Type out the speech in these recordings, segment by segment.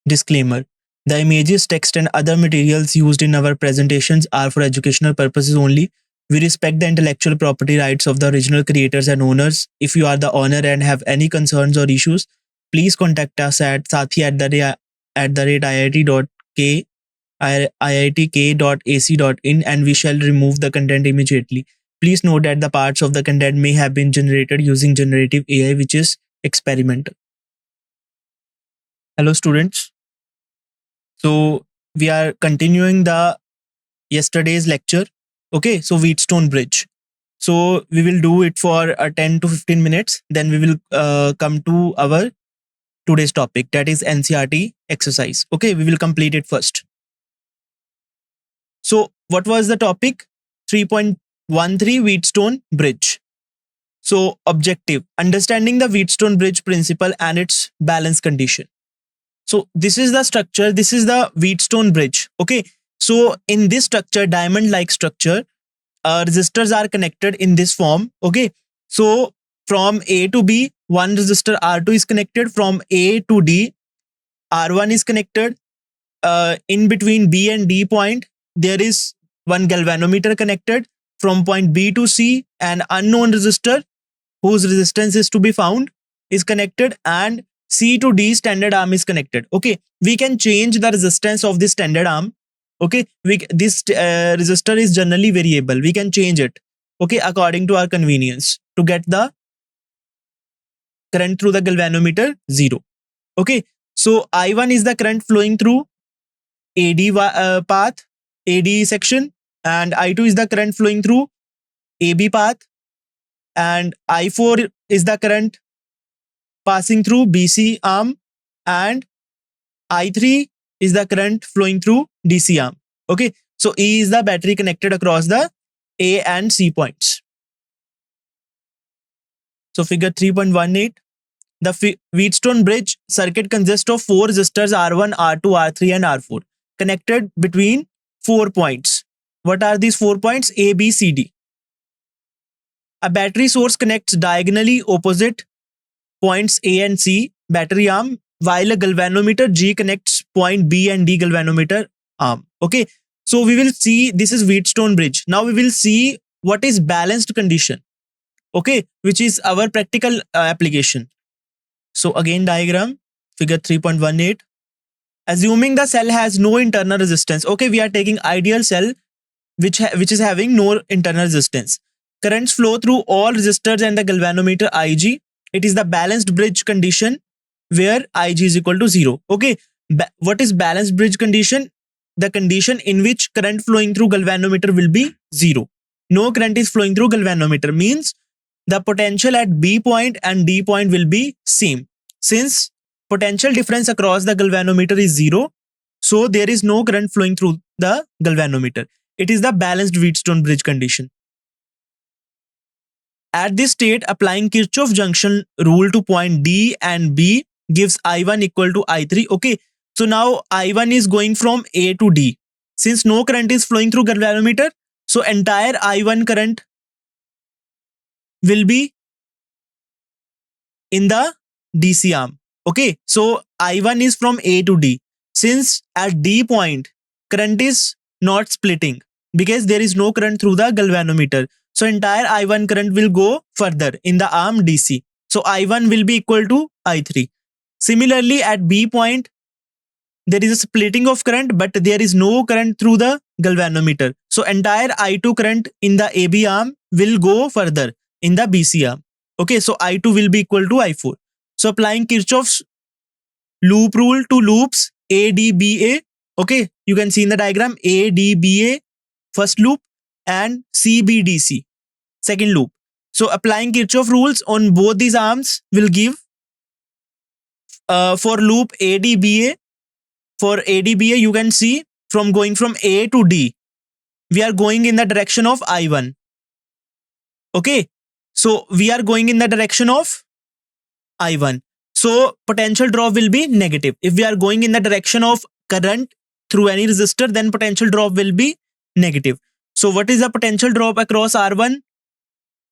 Disclaimer: the images, text, and other materials used in our presentations are for educational purposes only. We respect the intellectual property rights of the original creators and owners. If you are the owner and have any concerns or issues, please contact us at sathi@iit.k iitk.ac.in and we shall remove the content immediately. Please note that the parts of the content may have been generated using generative AI, which is experimental. Hello, students. So we are continuing the yesterday's lecture. Okay, so Wheatstone Bridge. So we will do it for 10 to 15 minutes. Then we will come to our today's topic, that is NCERT exercise. Okay, we will complete it first. So what was the topic? 3.13 Wheatstone Bridge. So objective: understanding the Wheatstone Bridge principle and its balance condition. So this is the structure. This is the Wheatstone Bridge. Okay. So in this structure, diamond-like structure, resistors are connected in this form. Okay. So from A to B, one resistor R2 is connected. From A to D, R1 is connected. In between B and D point, there is one galvanometer connected. From point B to C, an unknown resistor whose resistance is to be found is connected, and C to D standard arm is connected. Okay, we can change the resistance of this standard arm. Okay, this resistor is generally variable. We can change it, okay, according to our convenience to get the current through the galvanometer 0. Okay, so I1 is the current flowing through AD path, AD section, and I2 is the current flowing through AB path, and I4 is the current passing through BC arm, and I3 is the current flowing through DC arm. Okay, so E is the battery connected across the A and C points. So figure 3.18, the Wheatstone Bridge circuit consists of 4 resistors R1, R2, R3 and R4 connected between 4 points. What are these 4 points? A, B, C, D. A battery source connects diagonally opposite points A and C battery arm, while a galvanometer G connects point B and D galvanometer arm. Okay, so we will see, this is Wheatstone Bridge. Now we will see what is balanced condition. Okay, which is our practical application. So again, diagram, figure 3.18. Assuming the cell has no internal resistance. Okay, we are taking ideal cell which is having no internal resistance. Currents flow through all resistors and the galvanometer Ig. It is the balanced bridge condition where Ig is equal to 0. Okay, what is balanced bridge condition? The condition in which current flowing through galvanometer will be 0. No current is flowing through galvanometer means the potential at B point and D point will be same. Since potential difference across the galvanometer is 0, so there is no current flowing through the galvanometer. It is the balanced Wheatstone Bridge condition. At this state, applying Kirchhoff junction rule to point D and B gives I1 equal to I3. Okay, so now I1 is going from A to D. Since no current is flowing through galvanometer, so entire I1 current will be in the DC arm. Okay, so I1 is from A to D. Since at D point, current is not splitting because there is no current through the galvanometer. So entire I1 current will go further in the arm DC. So I1 will be equal to I3. Similarly, at B point, there is a splitting of current, but there is no current through the galvanometer. So entire I2 current in the AB arm will go further in the BC arm. Okay, so I2 will be equal to I4. So applying Kirchhoff's loop rule to loops ADBA. Okay, you can see in the diagram ADBA first loop and CBDC second loop. So applying Kirchhoff rules on both these arms will give for loop ADBA. For ADBA, you can see from going from A to D, we are going in the direction of I1. Okay, so we are going in the direction of I1. So potential drop will be negative. If we are going in the direction of current through any resistor, then potential drop will be negative. So what is the potential drop across R1?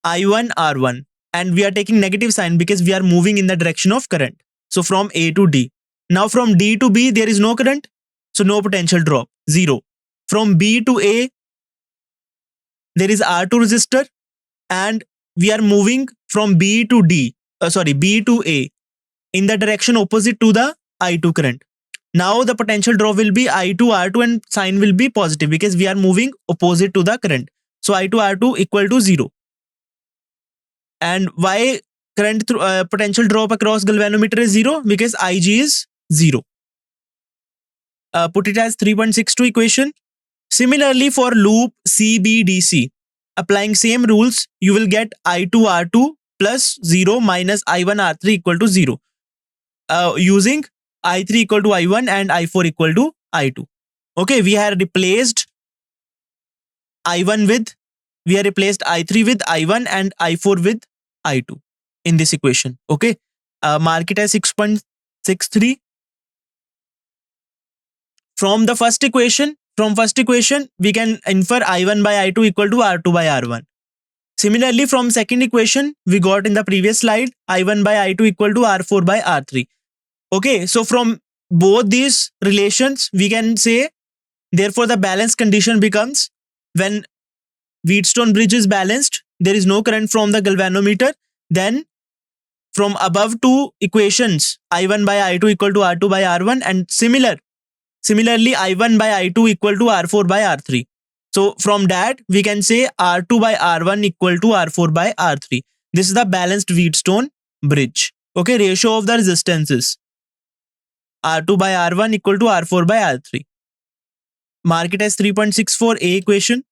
I1 R1. And we are taking negative sign because we are moving in the direction of current. So from A to D. Now from D to B, there is no current, so no potential drop, 0. From B to A, there is R2 resistor, and we are moving from B to B to A in the direction opposite to the I2 current. Now the potential drop will be I2 R2 and sign will be positive because we are moving opposite to the current. So I2 R2 equal to 0. And why current through potential drop across galvanometer is 0? Because Ig is 0. Put it as 3.62 equation. Similarly, for loop CBDC, applying same rules, you will get I2 R2 plus 0 minus I1 R3 equal to 0. Using I3 equal to I1 and I4 equal to I2. Okay, we have replaced I3 with I1 and I4 with I2 in this equation. Okay, mark it as 6.63. From first equation, we can infer I1 by I2 equal to R2 by R1. Similarly, from second equation, we got in the previous slide, I1 by I2 equal to R4 by R3. Okay, so from both these relations, we can say, therefore, the balance condition becomes when Wheatstone bridge is balanced, there is no current from the galvanometer, then from above two equations, I1 by I2 equal to R2 by R1, and similarly, I1 by I2 equal to R4 by R3. So from that, we can say R2 by R1 equal to R4 by R3. This is the balanced Wheatstone bridge. Okay, ratio of the resistances. R2 by R1 equal to R4 by R3. Mark it as 3.64a equation.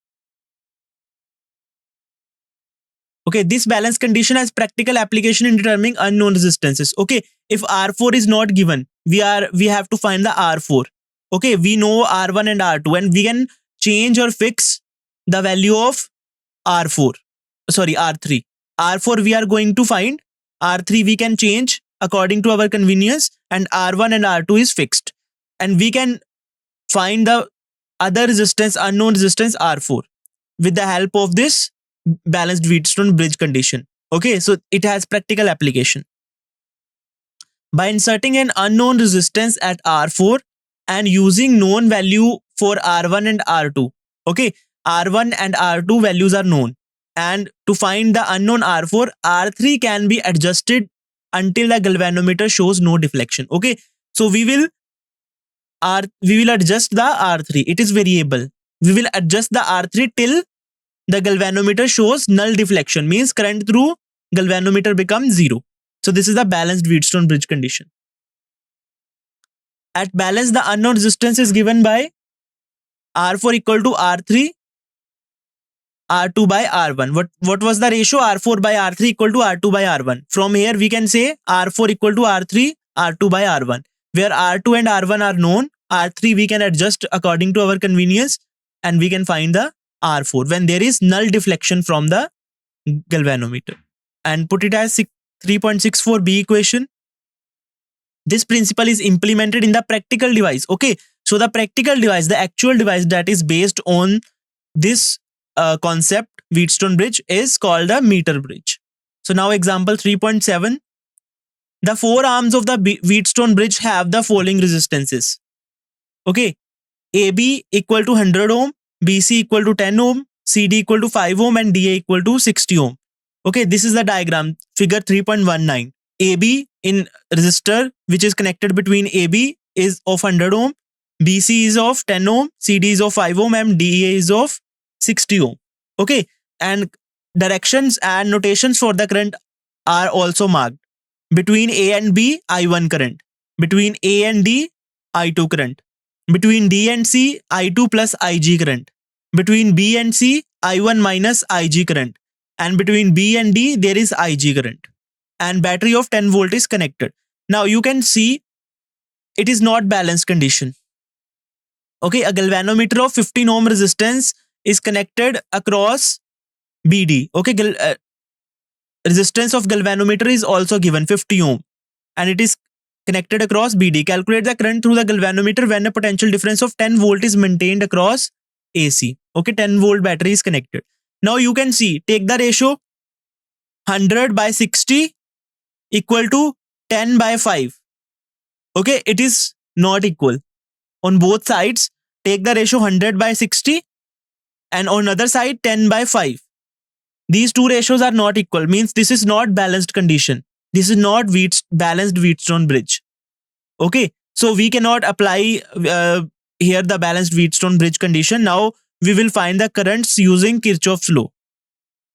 Okay, this balance condition has practical application in determining unknown resistances. Okay, if R4 is not given, we have to find the R4. Okay, we know R1 and R2, and we can change or fix the value of R4. Sorry, R3. R4 we are going to find. R3 we can change according to our convenience, and R1 and R2 is fixed. And we can find the other resistance, unknown resistance R4, with the help of this balanced Wheatstone bridge condition. Okay, so it has practical application. By inserting an unknown resistance at R4 and using known value for R1 and R2. Okay, R1 and R2 values are known. And to find the unknown R4, R3 can be adjusted until the galvanometer shows no deflection. Okay, so we will adjust the R3. It is variable. We will adjust the R3 till the galvanometer shows null deflection, means current through galvanometer becomes 0. So this is the balanced Wheatstone bridge condition. At balance, the unknown resistance is given by R4 equal to R3, R2 by R1. What was the ratio? R4 by R3 equal to R2 by R1. From here we can say R4 equal to R3, R2 by R1. Where R2 and R1 are known, R3 we can adjust according to our convenience, and we can find the R4 when there is null deflection from the galvanometer. And put it as 3.64b equation. This principle is implemented in the practical device. Okay, so the practical device, the actual device that is based on this concept, Wheatstone bridge, is called a meter bridge. So now example 3.7. The four arms of the Wheatstone bridge have the following resistances. Okay, AB equal to 100 ohm, BC equal to 10 ohm, CD equal to 5 ohm, and DA equal to 60 ohm. Okay, this is the diagram, figure 3.19. AB in resistor which is connected between AB is of 100 ohm, BC is of 10 ohm, CD is of 5 ohm, and DA is of 60 ohm. Okay, and directions and notations for the current are also marked. Between A and B, I1 current. Between A and D, I2 current. Between D and C, I2 plus Ig current. Between B and C, I1 minus Ig current. And between B and D, there is Ig current. And battery of 10 volt is connected. Now you can see it is not balanced condition. Okay, a galvanometer of 15 ohm resistance is connected across BD. Okay, resistance of galvanometer is also given 50 ohm, and it is connected across BD. Calculate the current through the galvanometer when a potential difference of 10 volt is maintained across AC. Okay, 10 volt battery is connected. Now you can see, take the ratio 100 by 60 equal to 10 by 5. Okay, it is not equal. On both sides, take the ratio 100 by 60 and on other side 10 by 5. These two ratios are not equal, means this is not balanced condition. This is not balanced Wheatstone bridge. Okay, so we cannot apply here the balanced Wheatstone bridge condition. Now we will find the currents using Kirchhoff's law.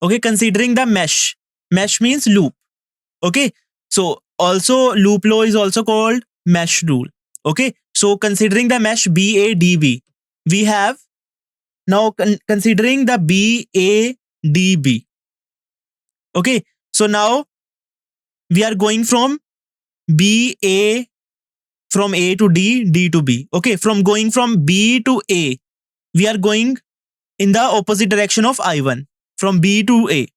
Okay, considering the mesh. Mesh means loop. Okay, so also loop law is also called mesh rule. Okay, so considering the mesh BADB, we have now considering the BADB. Okay, so now we are going from BA from A to D, D to B. Okay, from going from B to A, we are going in the opposite direction of I1 from B to A.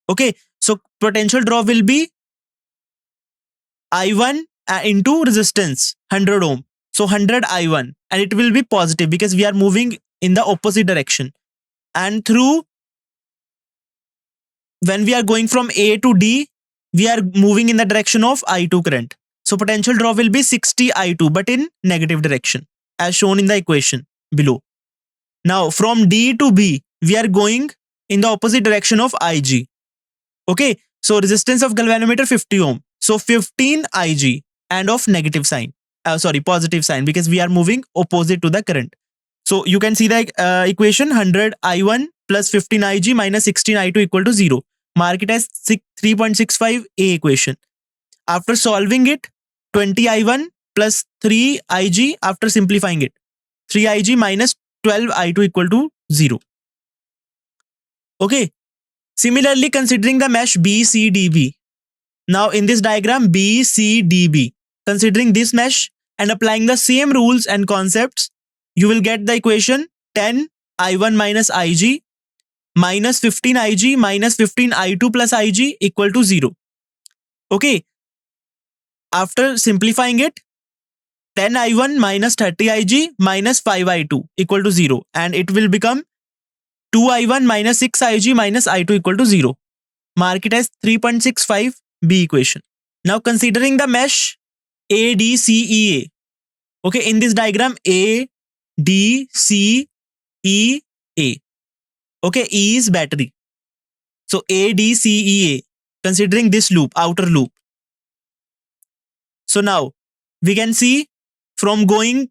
Okay, so potential drop will be I1 into resistance 100 ohm. So 100 I1 and it will be positive because we are moving in the opposite direction. And through when we are going from A to D, we are moving in the direction of I2 current. So potential drop will be 60 I2 but in negative direction as shown in the equation below. Now from D to B, we are going in the opposite direction of IG. Okay, so resistance of galvanometer 50 ohm. So 15 IG and of negative sign. Positive sign because we are moving opposite to the current. So you can see the equation 100 I1 plus 15 IG minus 16 I2 equal to 0. Mark it as 3.65 A equation. After solving it, 20 I1 plus 3 IG after simplifying it. 3 IG minus 12 I2 equal to 0. Okay. Similarly, considering the mesh BCDB. Now in this diagram BCDB, considering this mesh and applying the same rules and concepts, you will get the equation 10 I1 minus IG minus 15 IG minus 15 I2 plus IG equal to 0. Okay. After simplifying it, 10 I1 minus 30 IG minus 5 I2 equal to 0 and it will become 2 I1 minus 6 IG minus I2 equal to 0. Mark it as 3.65 B equation. Now considering the mesh ADCEA. Okay, in this diagram ADCEA. Okay, E is battery. So ADCEA, considering this loop, outer loop. So now we can see from going,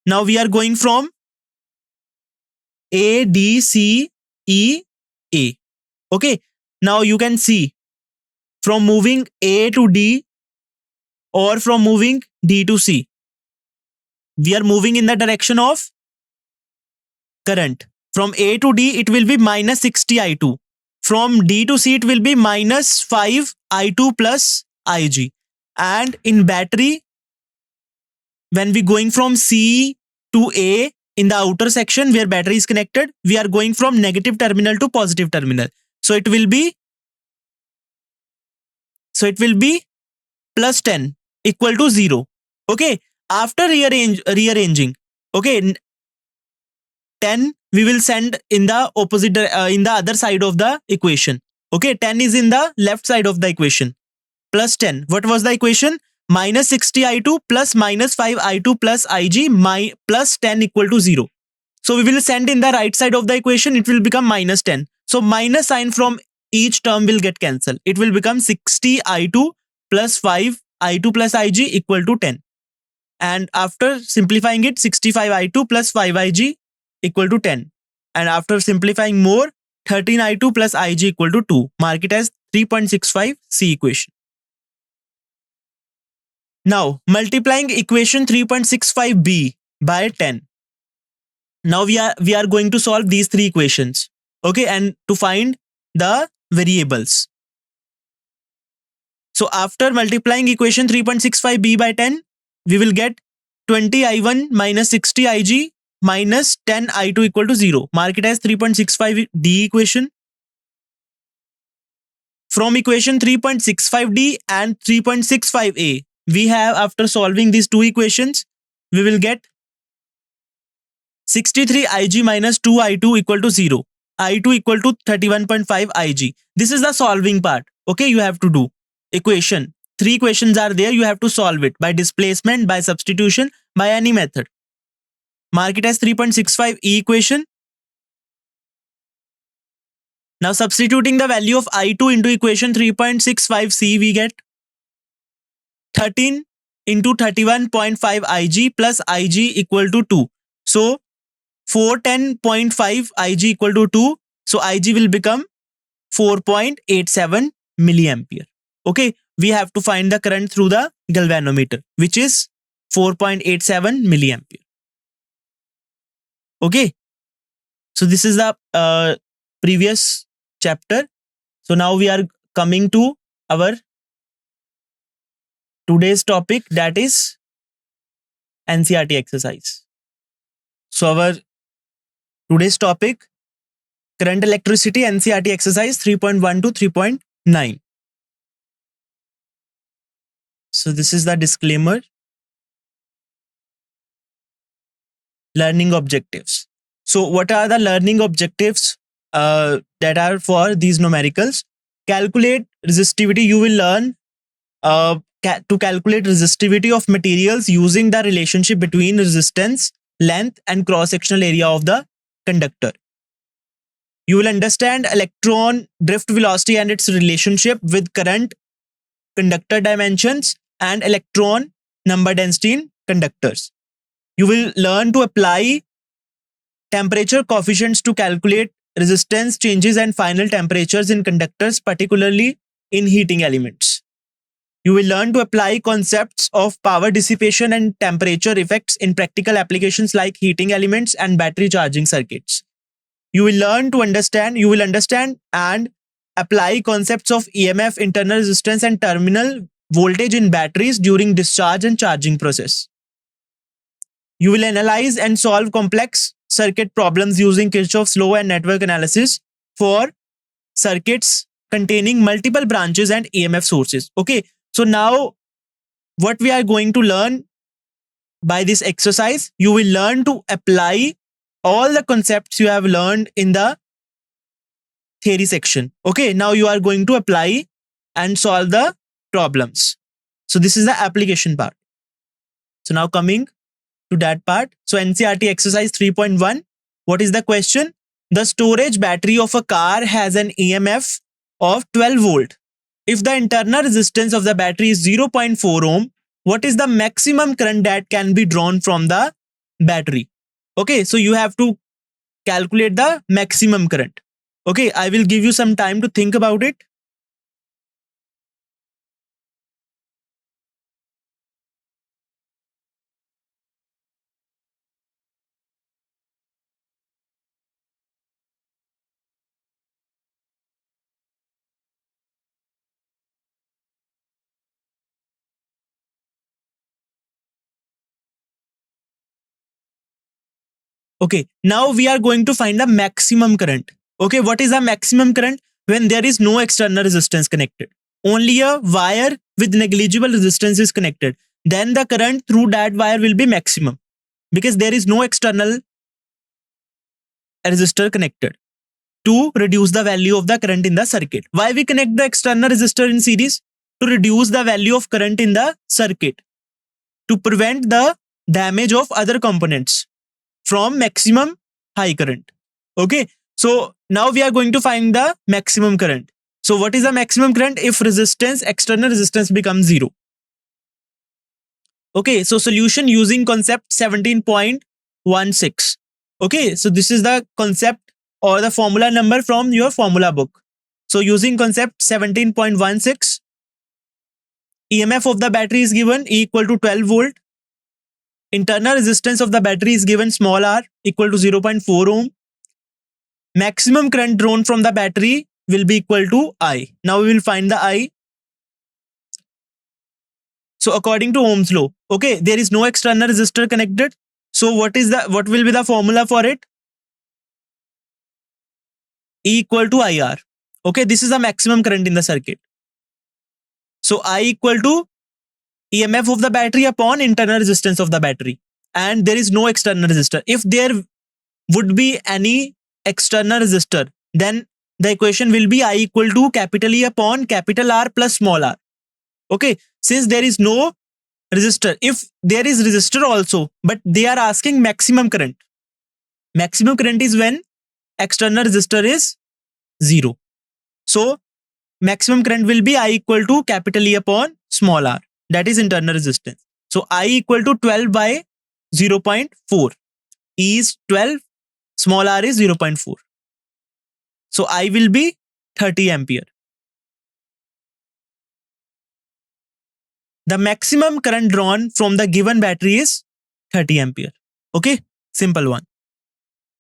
now we are going from ADCEA. Okay, now you can see from moving A to D or from moving D to C, we are moving in the direction of current. From A to D, it will be minus 60 I2. From D to C, it will be minus 5 I2 plus IG. And in battery, when we going from C to A in the outer section where battery is connected, we are going from negative terminal to positive terminal. So it will be plus 10 equal to 0. Okay. After rearranging, okay, 10 we will send in the opposite in the other side of the equation. Okay, 10 is in the left side of the equation. Plus 10. What was the equation? Minus 60 I2 plus minus 5 I2 plus IG plus 10 equal to 0. So we will send in the right side of the equation. It will become minus 10. So minus sign from each term will get cancelled. It will become 60 I2 plus 5 I2 plus IG equal to 10. And after simplifying it, 65 I2 plus 5 IG equal to 10. And after simplifying more, 13 I2 plus IG equal to 2. Mark it as 3.65 C equation. Now multiplying equation 3.65b by 10. Now we are going to solve these three equations. Okay, and to find the variables. So after multiplying equation 3.65b by 10, we will get 20 I1 minus 60 IG minus 10 I2 equal to 0. Mark it as 3.65d equation. From equation 3.65d and 3.65a, we have, after solving these two equations, we will get 63 IG minus 2 I2 equal to 0. I2 equal to 31.5 IG. This is the solving part. Okay, you have to do equation 3 questions are there. You have to solve it by displacement, by substitution, by any method. Mark it as 3.65 E equation. Now substituting the value of I2 into equation 3.65C, we get 13 into 31.5 Ig plus Ig equal to 2. So 410.5 Ig equal to 2. So Ig will become 4.87 milliampere. Okay, we have to find the current through the galvanometer, which is 4.87 milliampere. Okay, so this is the previous chapter. So now we are coming to our today's topic, that is NCERT exercise. So our today's topic, current electricity NCERT exercise 3.1 to 3.9. So this is the disclaimer. Learning objectives. So what are the learning objectives that are for these numericals? Calculate resistivity. You will learn to calculate resistivity of materials using the relationship between resistance, length and cross-sectional area of the conductor. You will understand electron drift velocity and its relationship with current, conductor dimensions and electron number density in conductors. You will learn to apply temperature coefficients to calculate resistance changes and final temperatures in conductors, particularly in heating elements. You will learn to apply concepts of power dissipation and temperature effects in practical applications like heating elements and battery charging circuits. You will understand and apply concepts of EMF, internal resistance and terminal voltage in batteries during discharge and charging process. You will analyze and solve complex circuit problems using Kirchhoff's law and network analysis for circuits containing multiple branches and EMF sources. Okay, so now what we are going to learn by this exercise, you will learn to apply all the concepts you have learned in the theory section. Okay, now you are going to apply and solve the problems. So this is the application part. So now coming to that part. So NCERT exercise 3.1. What is the question? The storage battery of a car has an EMF of 12 volt. If the internal resistance of the battery is 0.4 ohm, what is the maximum current that can be drawn from the battery? Okay, so you have to calculate the maximum current. Okay, I will give you some time to think about it. Okay, now we are going to find the maximum current. Okay, what is the maximum current? When there is no external resistance connected. Only a wire with negligible resistance is connected. Then the current through that wire will be maximum because there is no external resistor connected to reduce the value of the current in the circuit. Why we connect the external resistor in series? To reduce the value of current in the circuit, to prevent the damage of other components from maximum high current. Okay, so now we are going to find the maximum current. So what is the maximum current if resistance, external resistance becomes 0? Okay, so solution using concept 17.16. Okay, so this is the concept or the formula number from your formula book. So using concept 17.16, EMF of the battery is given E equal to 12 volt. Internal resistance of the battery is given small r equal to 0.4 ohm. Maximum current drawn from the battery will be equal to I. Now we will find the I. So according to Ohm's law, okay, there is no external resistor connected. So what will be the formula for it? E equal to IR. Okay, this is the maximum current in the circuit. So I equal to EMF of the battery upon internal resistance of the battery. And there is no external resistor. If there would be any external resistor, then the equation will be I equal to capital E upon capital R plus small r. Okay, since there is no resistor, if there is resistor also, but they are asking maximum current. Maximum current is when external resistor is 0. So maximum current will be I equal to capital E upon small r. That is internal resistance. So I equal to 12 by 0.4. E is 12, small r is 0.4. So I will be 30 ampere. The maximum current drawn from the given battery is 30 ampere. Okay, simple one.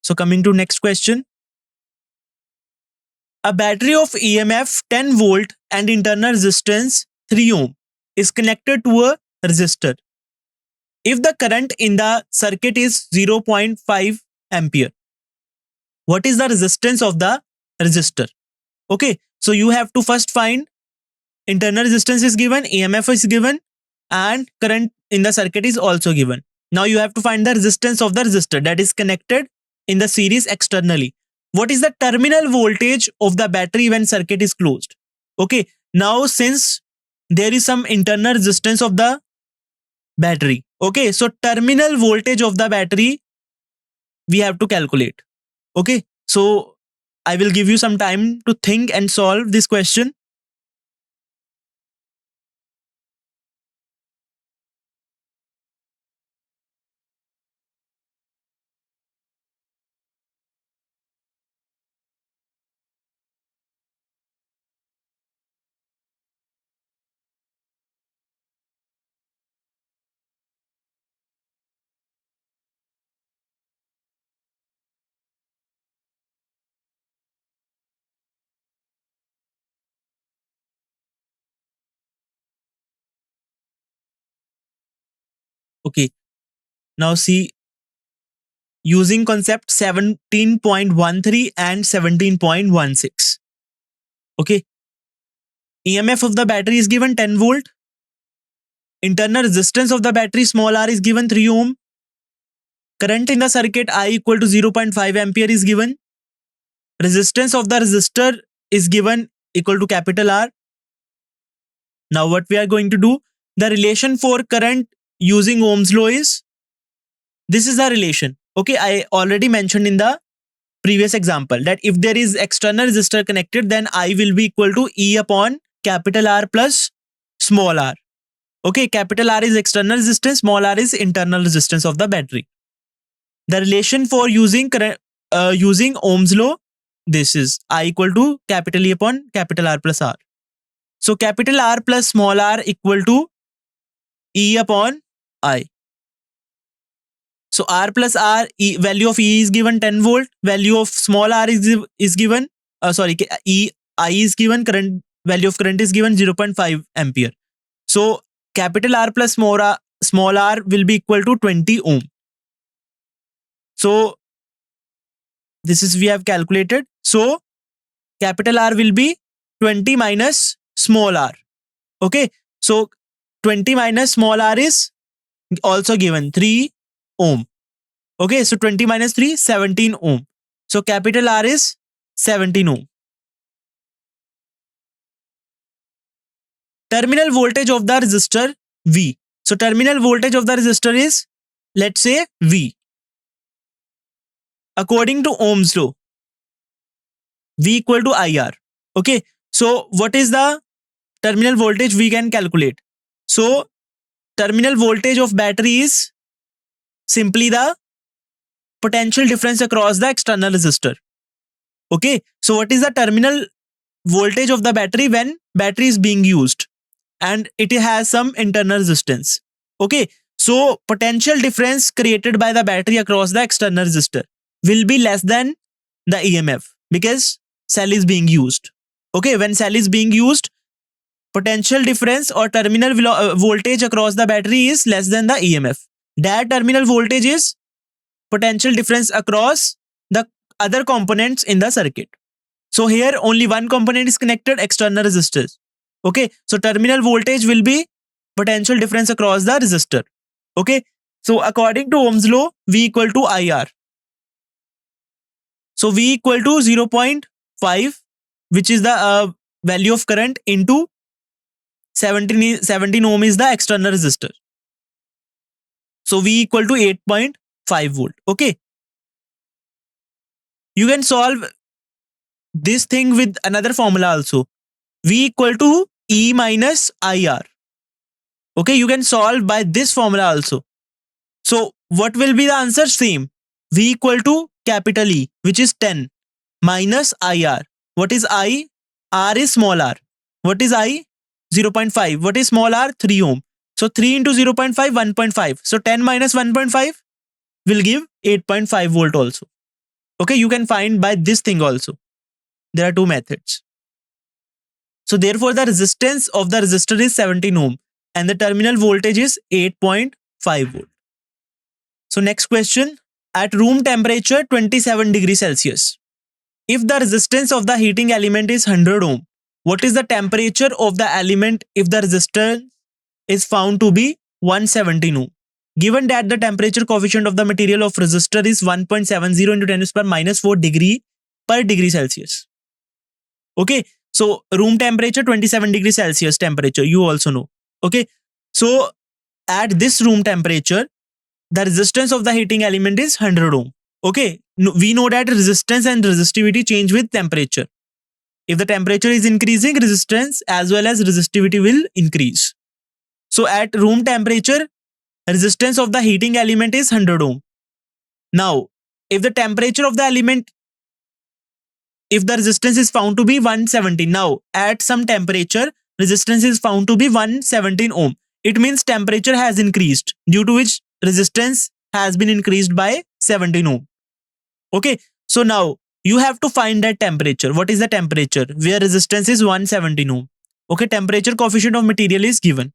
So coming to next question. A battery of EMF 10 volt and internal resistance 3 ohm is connected to a resistor. If the current in the circuit is 0.5 ampere, what is the resistance of the resistor? Okay, so you have to first find internal resistance is given, EMF is given, and current in the circuit is also given. Now you have to find the resistance of the resistor that is connected in the series externally. What is the terminal voltage of the battery when circuit is closed? Okay, now since there is some internal resistance of the battery, okay, so terminal voltage of the battery we have to calculate. Okay, so I will give you some time to think and solve this question. Okay, now see, using concept 17.13 and 17.16. Okay, EMF of the battery is given 10 volt. Internal resistance of the battery small r is given 3 ohm. Current in the circuit I equal to 0.5 ampere is given. Resistance of the resistor is given equal to capital R. Now what we are going to do, the relation for current using Ohm's law is, this is the relation. Okay, I already mentioned in the previous example that if there is external resistor connected, then I will be equal to E upon capital R plus small r. Okay, capital R is external resistance, small r is internal resistance of the battery. The relation for using using Ohm's law, this is I equal to capital E upon capital R plus R. So capital R plus small r equal to E upon I. So R plus R, value of E is given 10 volt, value of small r is given, E, I is given, current value of current is given 0.5 ampere. So capital R plus small r will be equal to 20 ohm. So this is we have calculated. So capital R will be 20 minus small r. Okay, so 20 minus small r is also given 3 ohm. Okay, so 20 minus 3, 17 ohm. So capital R is 17 ohm. Terminal voltage of the resistor V. So terminal voltage of the resistor is, let's say, V. According to Ohm's law, V equal to IR. Okay, so what is the terminal voltage we can calculate? So terminal voltage of battery is simply the potential difference across the external resistor. Okay, so what is the terminal voltage of the battery when battery is being used and it has some internal resistance? Okay, so potential difference created by the battery across the external resistor will be less than the EMF because cell is being used. Okay, when cell is being used, potential difference or terminal voltage across the battery is less than the EMF. That terminal voltage is potential difference across the other components in the circuit. So here only one component is connected, external resistors. Okay, so terminal voltage will be potential difference across the resistor. Okay, so according to Ohm's law, V equal to IR. So V equal to 0.5, which is the value of current into 17 ohm is the external resistor. So V equal to 8.5 volt. Okay. You can solve this thing with another formula also. V equal to E minus IR. Okay. You can solve by this formula also. So what will be the answer? Same. V equal to capital E, which is 10, minus IR. What is I? R is small r. What is I? 0.5. What is small r? 3 ohm. So 3 into 0.5, 1.5. So 10 minus 1.5 will give 8.5 volt also. Okay, you can find by this thing also. There are two methods. So therefore the resistance of the resistor is 17 ohm and the terminal voltage is 8.5 volt. So next question, at room temperature 27 degrees Celsius, if the resistance of the heating element is 100 ohm, what is the temperature of the element if the resistance is found to be 117 ohm? Given that the temperature coefficient of the material of resistor is 1.70 into 10 to the power minus 4 degree per degree Celsius. Okay, so room temperature 27 degrees Celsius temperature, you also know. Okay, so at this room temperature, the resistance of the heating element is 100 ohm. Okay, we know that resistance and resistivity change with temperature. If the temperature is increasing, resistance as well as resistivity will increase. So at room temperature, resistance of the heating element is 100 ohm. Now, if the temperature of the element, if the resistance is found to be 117, now at some temperature, resistance is found to be 117 ohm. It means temperature has increased, due to which resistance has been increased by 17 ohm. Okay, so now you have to find that temperature. What is the temperature where resistance is 117 ohm? Okay, temperature coefficient of material is given.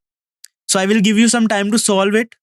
So I will give you some time to solve it.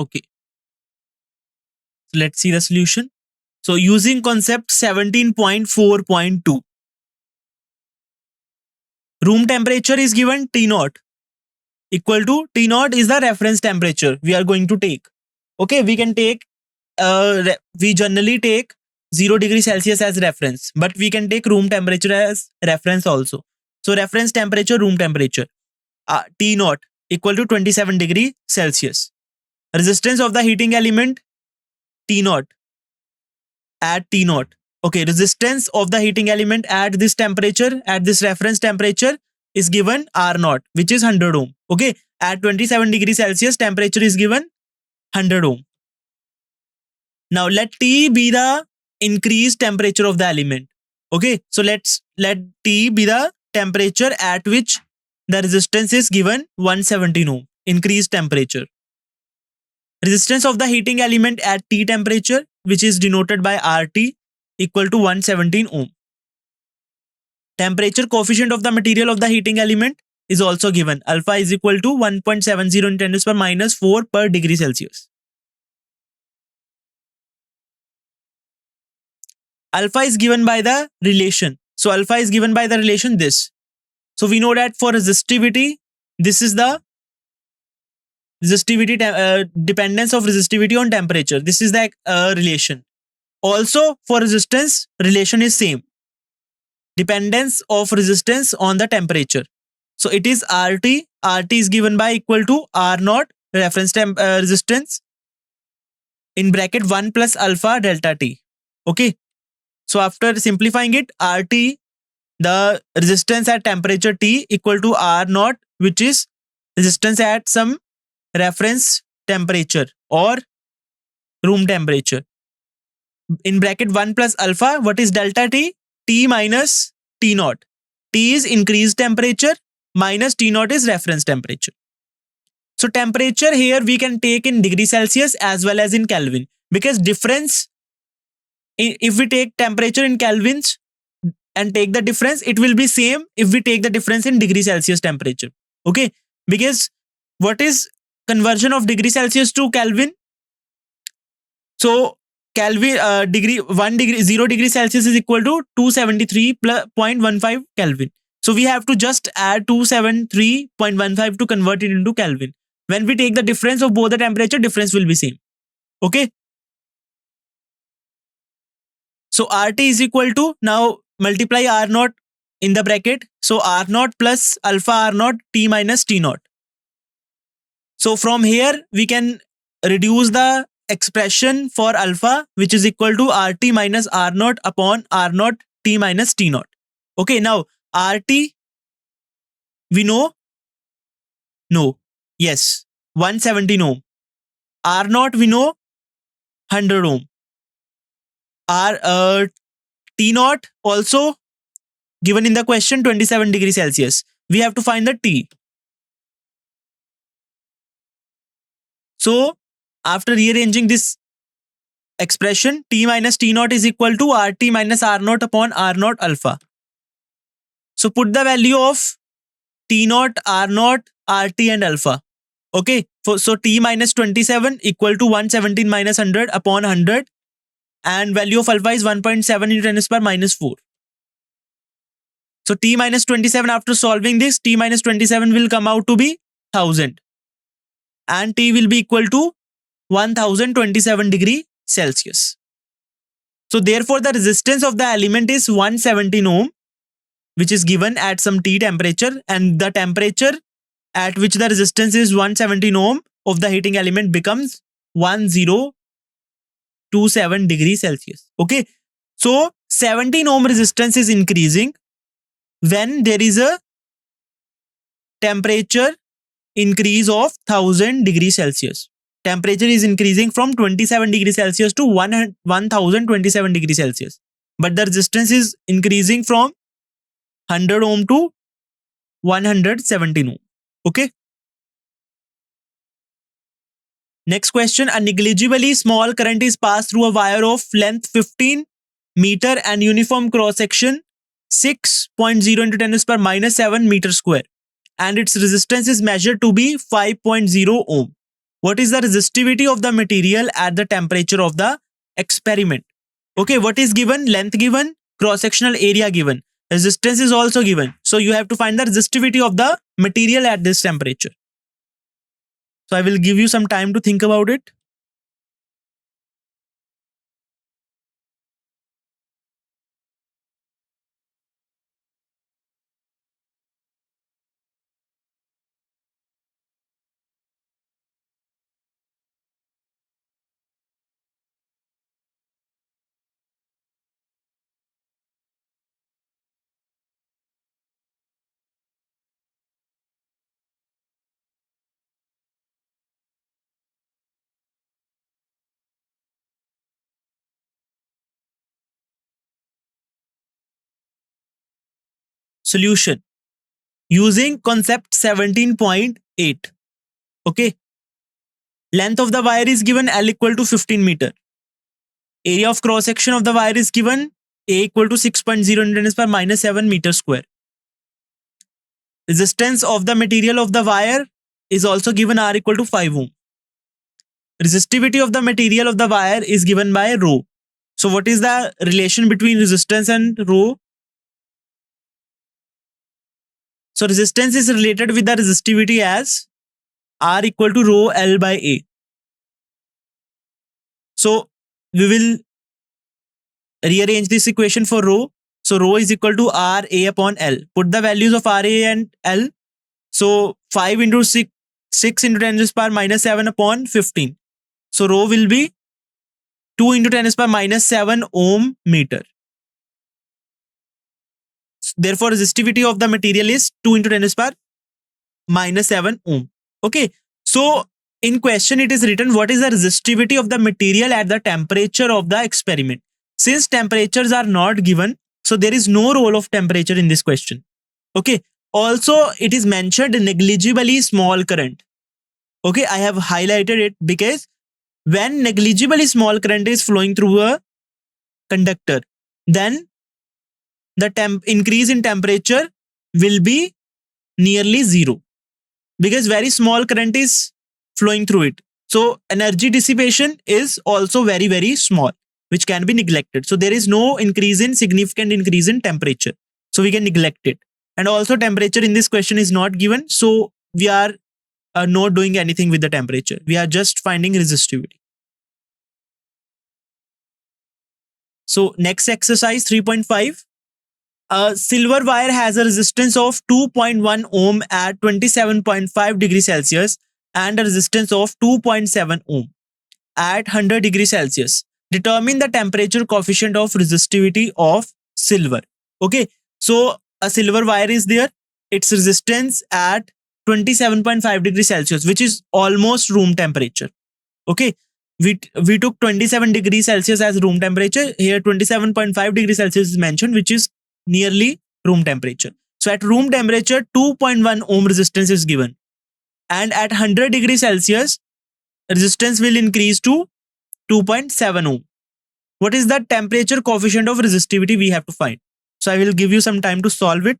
Okay, so let's see the solution. So using concept 17.4.2, room temperature is given T naught equal to, T naught is the reference temperature we are going to take. Okay, we can take, we generally take 0 degree Celsius as reference, but we can take room temperature as reference also. So reference temperature, room temperature, T naught equal to 27 degree Celsius. Resistance of the heating element T naught at T naught. Okay, resistance of the heating element at this temperature, at this reference temperature is given R naught, which is 100 ohm. Okay, at 27 degrees Celsius, temperature is given 100 ohm. Now let T be the increased temperature of the element. Okay, so let T be the temperature at which the resistance is given 117 ohm, increased temperature. Resistance of the heating element at T temperature, which is denoted by RT, equal to 117 ohm. Temperature coefficient of the material of the heating element is also given. Alpha is equal to 1.70 in 10 to the power minus 4 per degree Celsius. Alpha is given by the relation. So alpha is given by the relation this. So we know that for resistivity, this is the resistivity, dependence of resistivity on temperature. This is the relation. Also for resistance, relation is same. Dependence of resistance on the temperature. So it is RT. RT is given by equal to R naught, reference resistance, in bracket 1 plus alpha delta T. Okay. So after simplifying it, RT, the resistance at temperature T, equal to R naught, which is resistance at some reference temperature or room temperature. In bracket 1 plus alpha, what is delta T? T minus T naught. T is increased temperature minus T naught is reference temperature. So temperature here we can take in degree Celsius as well as in Kelvin, because difference, if we take temperature in Kelvins and take the difference, it will be same if we take the difference in degree Celsius temperature. Okay, because what is conversion of degree Celsius to Kelvin? So Kelvin degree 1 degree 0 degree Celsius is equal to 273.15 Kelvin. So we have to just add 273.15 to convert it into Kelvin. When we take the difference of both the temperature, difference will be same. Okay. So RT is equal to, now multiply R naught in the bracket. So R naught plus alpha R naught T minus T naught. So from here we can reduce the expression for alpha, which is equal to RT minus R naught upon R naught T minus T naught. Okay, now RT we know, no, yes, 117 ohm. R naught we know, 100 ohm. T naught also given in the question, 27 degrees Celsius. We have to find the T. So after rearranging this expression, T minus T naught is equal to RT minus R naught upon R naught alpha. So put the value of T naught, R naught, RT and alpha. Okay, so T minus 27 equal to 117 minus 100 upon 100, and value of alpha is 1.7 into 10 to the power minus 4. So T minus 27, after solving this, T minus 27 will come out to be 1000, and T will be equal to 1027 degree Celsius. So therefore the resistance of the element is 117 ohm, which is given at some T temperature, and the temperature at which the resistance is 117 ohm of the heating element becomes 1027 degrees Celsius. Okay, so 17 ohm resistance is increasing when there is a temperature increase of 1000 degrees Celsius. Temperature is increasing from 27 degrees Celsius to 1027 degrees Celsius. But the resistance is increasing from 100 ohm to 117 ohm. Okay. Next question. A negligibly small current is passed through a wire of length 15 meter and uniform cross section 6.0 into 10 to the power minus 7 meter square, and its resistance is measured to be 5.0 ohm. What is the resistivity of the material at the temperature of the experiment? Okay, what is given? Length given, cross-sectional area given, resistance is also given. So you have to find the resistivity of the material at this temperature. So I will give you some time to think about it. Solution using concept 17.8. Okay, length of the wire is given L equal to 15 meter. Area of cross section of the wire is given A equal to 6.0 into 10 to the power minus 7 meter square. Resistance of the material of the wire is also given R equal to 5 ohm. Resistivity of the material of the wire is given by rho. So what is the relation between resistance and rho? So resistance is related with the resistivity as R equal to rho L by A. So we will rearrange this equation for rho. So rho is equal to R A upon L. Put the values of R A and L. So 5 into 6 into 10 to the power minus 7 upon 15. So rho will be 2 into 10 to the power minus 7 ohm meter. Therefore, resistivity of the material is 2 into 10 to the power minus 7 ohm. Okay. So in question, it is written what is the resistivity of the material at the temperature of the experiment. Since temperatures are not given, So there is no role of temperature in this question. Okay. Also, it is mentioned negligibly small current. Okay, I have highlighted it because when negligibly small current is flowing through a conductor, then the increase in temperature will be nearly zero because very small current is flowing through it. So energy dissipation is also very, very small, which can be neglected. So there is no significant increase in temperature. So we can neglect it. And also temperature in this question is not given. So we are not doing anything with the temperature. We are just finding resistivity. So next exercise 3.5. A silver wire has a resistance of 2.1 ohm at 27.5 degrees Celsius and a resistance of 2.7 ohm at 100 degrees Celsius. Determine the temperature coefficient of resistivity of silver. Okay, so a silver wire is there. Its resistance at 27.5 degrees Celsius, which is almost room temperature. Okay, we took 27 degrees Celsius as room temperature. Here 27.5 degrees Celsius is mentioned, which is nearly room temperature. So at room temperature, 2.1 ohm resistance is given. And at 100 degrees Celsius, resistance will increase to 2.7 ohm. What is the temperature coefficient of resistivity we have to find? So I will give you some time to solve it.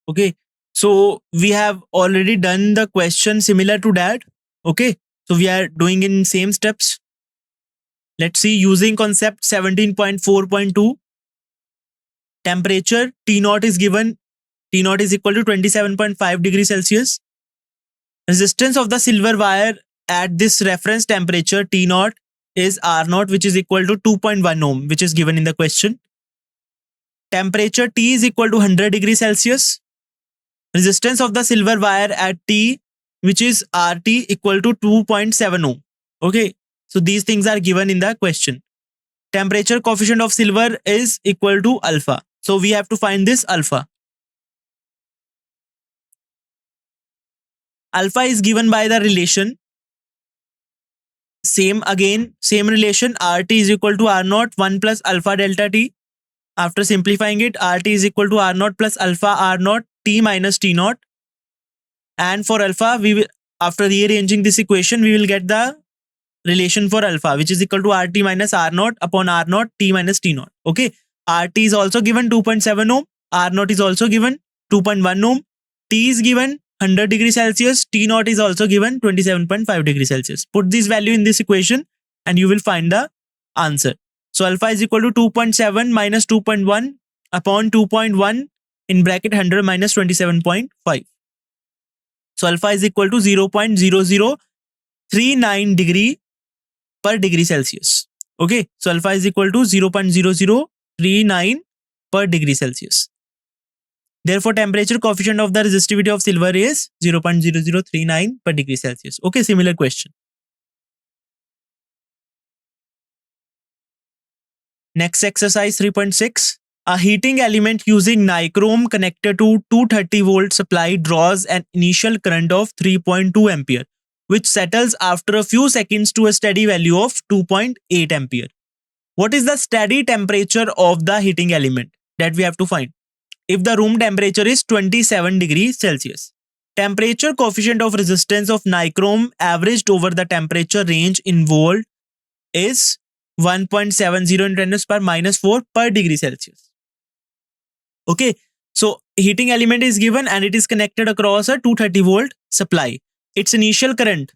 Okay, so we have already done the question similar to that. Okay, so we are doing in same steps. Let's see, using concept 17.4.2, temperature T naught is given. T naught is equal to 27.5 degrees Celsius. Resistance of the silver wire at this reference temperature T naught is R naught, which is equal to 2.1 ohm, which is given in the question. Temperature T is equal to 100 degrees Celsius. Resistance of the silver wire at T, which is RT, equal to 2.7 ohm. Okay, so these things are given in the question. Temperature coefficient of silver is equal to alpha. So we have to find this alpha. Alpha is given by the relation. Same relation. RT is equal to R naught 1 plus alpha delta T. After simplifying it, RT is equal to R naught plus alpha R naught T minus T naught. And for alpha, we will, after rearranging this equation, we will get the relation for alpha, which is equal to RT minus R naught upon R naught T minus T naught. Okay, RT is also given 2.7 ohm. R naught is also given 2.1 ohm. T is given 100 degrees Celsius. T naught is also given 27.5 degrees Celsius. Put this value in this equation and you will find the answer. So alpha is equal to 2.7 minus 2.1 upon 2.1 in bracket 100 minus 27.5. So alpha is equal to 0.0039 degree per degree Celsius. Okay, so alpha is equal to 0.0039 per degree Celsius. Therefore, temperature coefficient of the resistivity of silver is 0.0039 per degree Celsius. Okay, similar question. Next exercise 3.6. A heating element using nichrome connected to 230 volt supply draws an initial current of 3.2 ampere, which settles after a few seconds to a steady value of 2.8 ampere. What is the steady temperature of the heating element that we have to find? If the room temperature is 27 degrees Celsius. Temperature coefficient of resistance of nichrome averaged over the temperature range in volt is 1.70 in 10 per minus 4 per degree Celsius. Okay, so heating element is given and it is connected across a 230 volt supply. Its initial current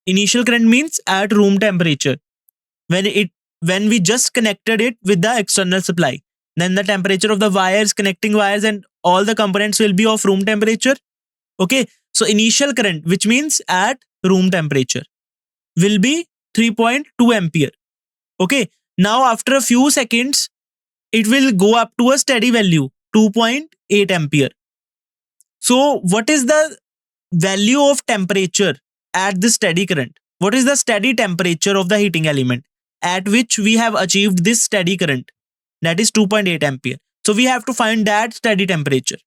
means at room temperature. when we just connected it with the external supply. Then the temperature of the wires, connecting wires, and all the components will be of room temperature. Okay, so initial current, which means at room temperature, will be 3.2 ampere. Okay, now after a few seconds, it will go up to a steady value 2.8 ampere. So, what is the value of temperature at the steady current? What is the steady temperature of the heating element at which we have achieved this steady current? That is 2.8 ampere. So, we have to find that steady temperature.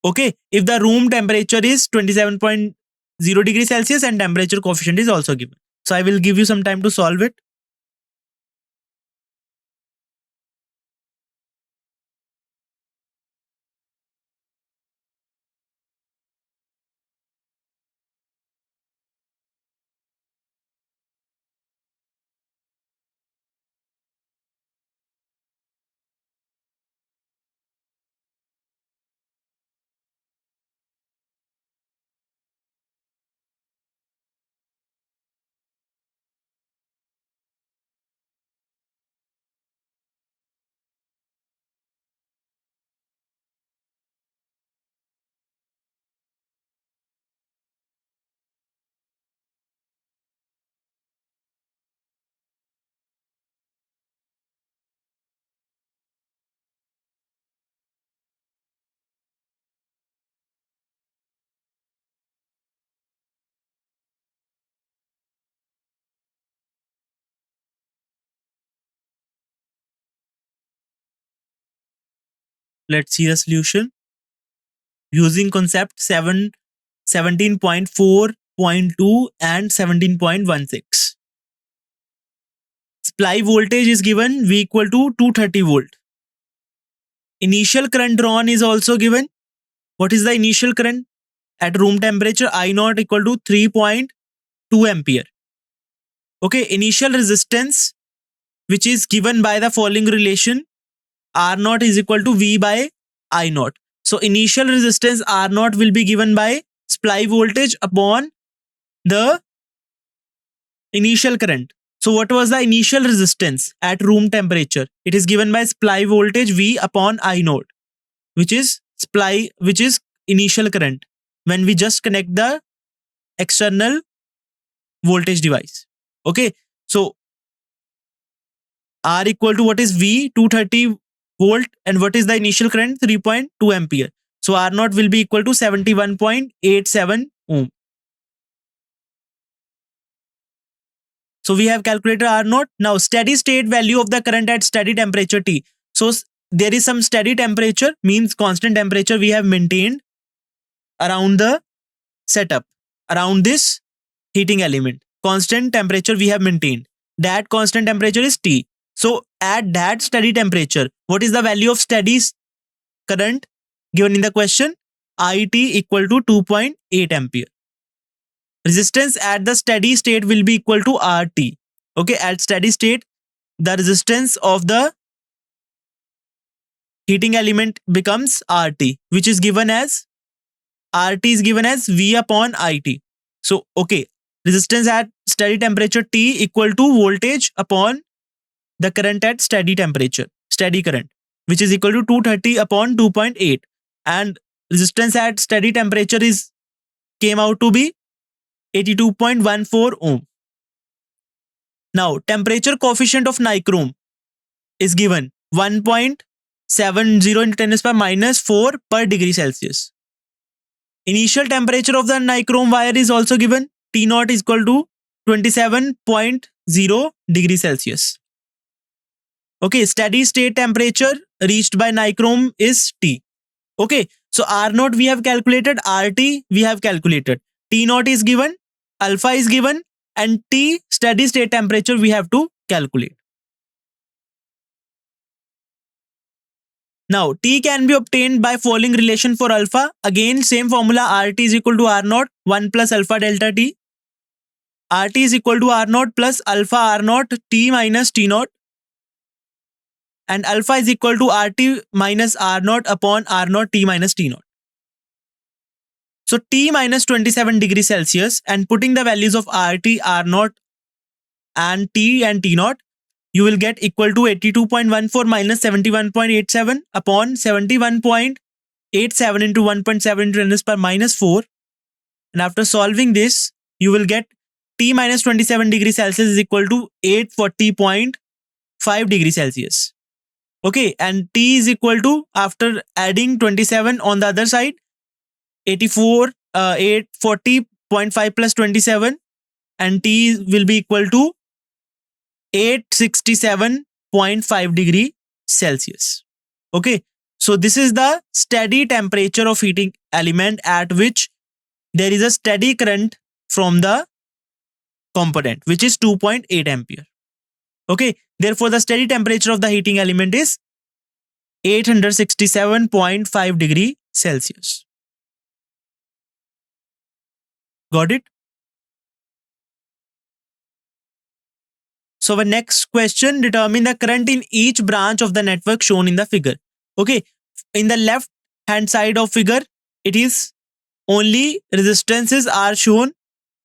Okay, if the room temperature is 27.0 degrees Celsius and temperature coefficient is also given. So, I will give you some time to solve it. Let's see the solution. Using concept 17.4.2 and 17.16. Supply voltage is given V equal to 230 volt. Initial current drawn is also given. What is the initial current? At room temperature, I naught equal to 3.2 ampere. Okay, initial resistance, which is given by the following relation, R naught is equal to V by I naught. So initial resistance R naught will be given by supply voltage upon the initial current. So what was the initial resistance at room temperature? It is given by supply voltage V upon I naught, which is initial current when we just connect the external voltage device. Okay, so R equal to what is V, 230 volt, and what is the initial current? 3.2 ampere. So R naught will be equal to 71.87 ohm. So we have calculated R naught. Now steady state value of the current at steady temperature T. So there is some steady temperature, means constant temperature we have maintained around the setup, around this heating element. Constant temperature we have maintained. That constant temperature is T. So at that steady temperature, what is the value of steady current given in the question? IT equal to 2.8 ampere. Resistance at the steady state will be equal to RT. Okay, at steady state, the resistance of the heating element becomes RT, which is given as RT is given as V upon IT. So, okay, resistance at steady temperature T equal to voltage upon the current at steady temperature, steady current, which is equal to 230 upon 2.8. And resistance at steady temperature came out to be 82.14 ohm. Now, temperature coefficient of nichrome is given 1.70 into 10 raised by minus 4 per degree Celsius. Initial temperature of the nichrome wire is also given. T naught is equal to 27.0 degrees Celsius. Okay, steady state temperature reached by nichrome is T. Okay, so R naught we have calculated, RT we have calculated. T naught is given, alpha is given, and T steady state temperature we have to calculate. Now, T can be obtained by following relation for alpha. Again, same formula, RT is equal to R naught, 1 plus alpha delta T. RT is equal to R naught plus alpha R naught T minus T naught. And alpha is equal to RT minus R naught upon R naught T minus T naught. So T minus 27 degrees Celsius, and putting the values of RT, R naught and T naught, you will get equal to 82.14 minus 71.87 upon 71.87 into 1.7 into 10 raised power minus 4. And after solving this, you will get T minus 27 degrees Celsius is equal to 840.5 degrees Celsius. Okay, and T is equal to, after adding 27 on the other side, 840.5 plus 27, and T will be equal to 867.5 degree Celsius. Okay, so this is the steady temperature of heating element at which there is a steady current from the component, which is 2.8 ampere. Okay, therefore the steady temperature of the heating element is 867.5 degree Celsius. Got it? So the next question, determine the current in each branch of the network shown in the figure. Okay, in the left hand side of figure, it is only resistances are shown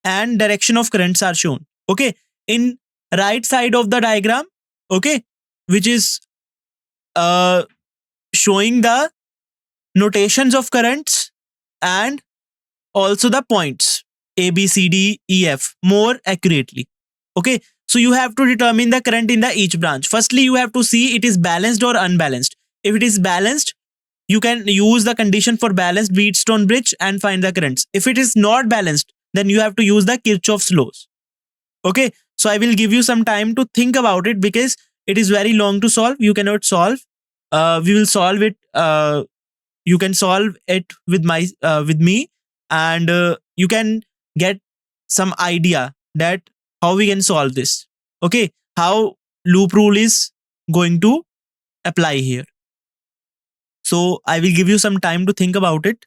and direction of currents are shown. Okay, in right side of the diagram, okay, which is showing the notations of currents and also the points A, B, C, D, E, F more accurately. Okay, so you have to determine the current in the each branch. Firstly, you have to see it is balanced or unbalanced. If it is balanced, you can use the condition for balanced Wheatstone bridge and find the currents. If it is not balanced, then you have to use the Kirchhoff's laws. Okay, so I will give you some time to think about it because it is very long to solve. You cannot solve. We will solve it. You can solve it with me, and you can get some idea that how we can solve this. Okay, how loop rule is going to apply here. So I will give you some time to think about it.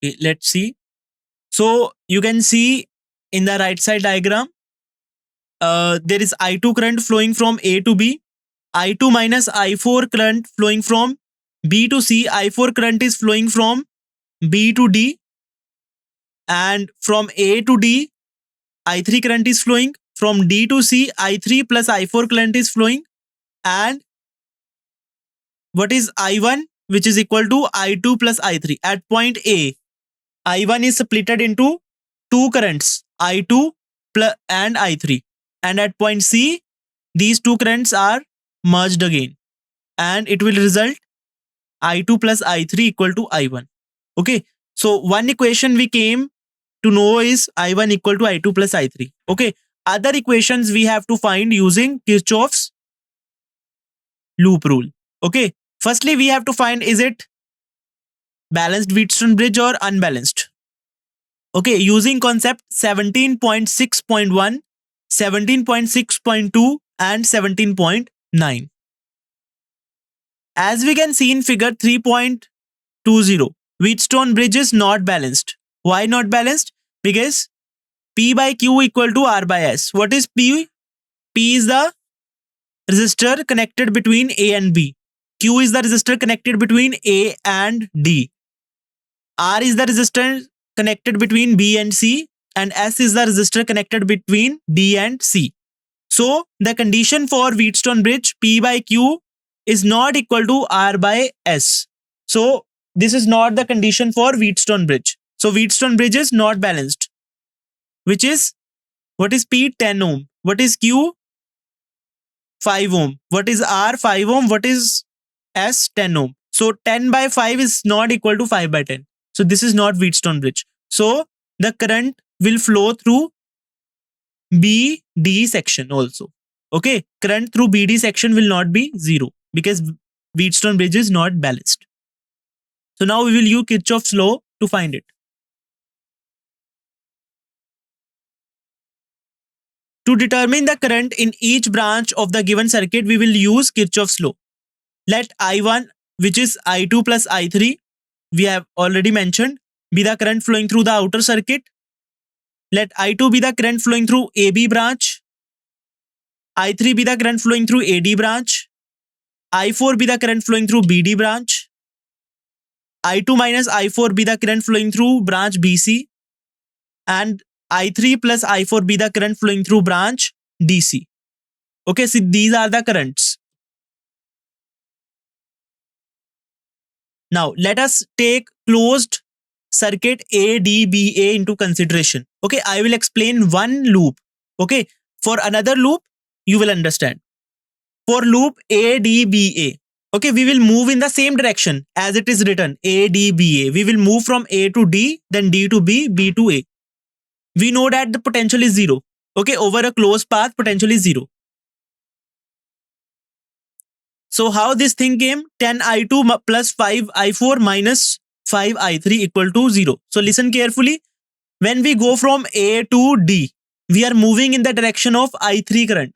Okay, let's see. So you can see in the right side diagram, there is I2 current flowing from A to B, I2 minus I4 current flowing from B to C, I4 current is flowing from B to D, and from A to D, I3 current is flowing, from D to C, I3 plus I4 current is flowing, and what is I1, which is equal to I2 plus I3. At point A, I1 is splitted into two currents, I2 plus and I3, and at point C, these two currents are merged again, and it will result I2 plus I3 equal to I1. Okay, so one equation we came to know is I1 equal to I2 plus I3. Okay, other equations we have to find using Kirchhoff's loop rule. Okay, firstly we have to find, is it balanced Wheatstone bridge or unbalanced? Okay, using concept 17.6.1, 17.6.2 and 17.9. As we can see in figure 3.20, Wheatstone bridge is not balanced. Why not balanced? Because P by Q equal to R by S. What is P? P is the resistor connected between A and B. Q is the resistor connected between A and D. R is the resistor connected between B and C, and S is the resistor connected between D and C. So the condition for Wheatstone bridge, P by Q is not equal to R by S. So this is not the condition for Wheatstone bridge. So Wheatstone bridge is not balanced, which is, what is P? 10 ohm. What is Q? 5 ohm. What is R? 5 ohm. What is S? 10 ohm. So 10 by 5 is not equal to 5 by 10. So this is not Wheatstone bridge. So the current will flow through BD section also. Okay, current through BD section will not be 0 because Wheatstone bridge is not balanced. So now we will use Kirchhoff's law to find it. To determine the current in each branch of the given circuit, we will use Kirchhoff's law. Let I1, which is I2 plus I3, we have already mentioned, be the current flowing through the outer circuit. Let I2 be the current flowing through AB branch. I3 be the current flowing through AD branch. I4 be the current flowing through BD branch. I2 minus I4 be the current flowing through branch BC. And I3 plus I4 be the current flowing through branch DC. Okay, so these are the currents. Now let us take closed circuit ADBA into consideration. Okay, I will explain one loop. Okay, for another loop, you will understand. For loop ADBA, okay, we will move in the same direction as it is written, ADBA. We will move from A to D, then D to B, B to A. We know that the potential is 0. Okay, over a closed path, potential is 0. So how this thing came? 10I2 plus 5I4 minus 5I3 equal to 0. So listen carefully. When we go from A to D, we are moving in the direction of I3 current.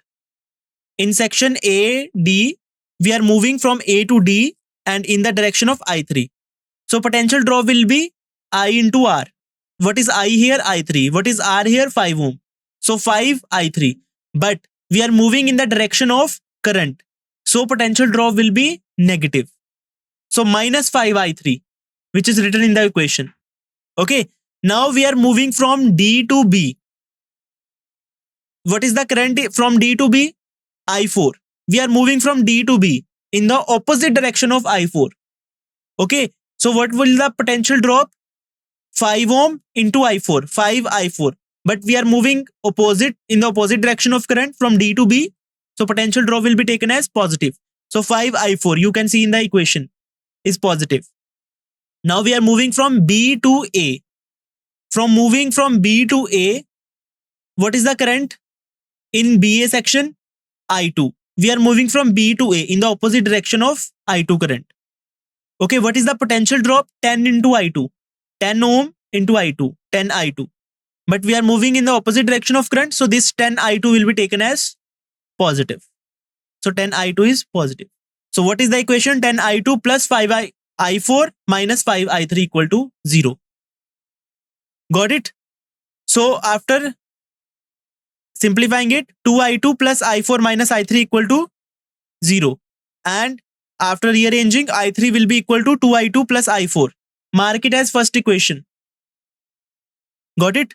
In section A, D, we are moving from A to D and in the direction of I3. So potential drop will be I into R. What is I here? I3. What is R here? 5 ohm. So 5 I3. But we are moving in the direction of current. So potential drop will be negative. So minus 5 I3, which is written in the equation. Okay. Now we are moving from D to B. What is the current from D to B? I4. We are moving from D to B in the opposite direction of I4. Okay. So what will the potential drop? 5 ohm into I4. 5 I4. But we are moving opposite in the opposite direction of current from D to B. So potential drop will be taken as positive. So 5 I4, you can see in the equation, is positive. Now we are moving from B to A. From moving from B to A, what is the current in BA section? I2. We are moving from B to A in the opposite direction of I2 current. Okay, what is the potential drop? 10 into I2. 10 ohm into I2. 10 I2. But we are moving in the opposite direction of current. So this 10 I2 will be taken as positive. So 10 I2 is positive. So what is the equation? 10 I2 plus 5 I4 minus 5 I3 equal to 0. Got it? So after simplifying it, 2 I2 plus I4 minus I3 equal to 0. And after rearranging, I3 will be equal to 2 I2 plus I4. Mark it as first equation. Got it?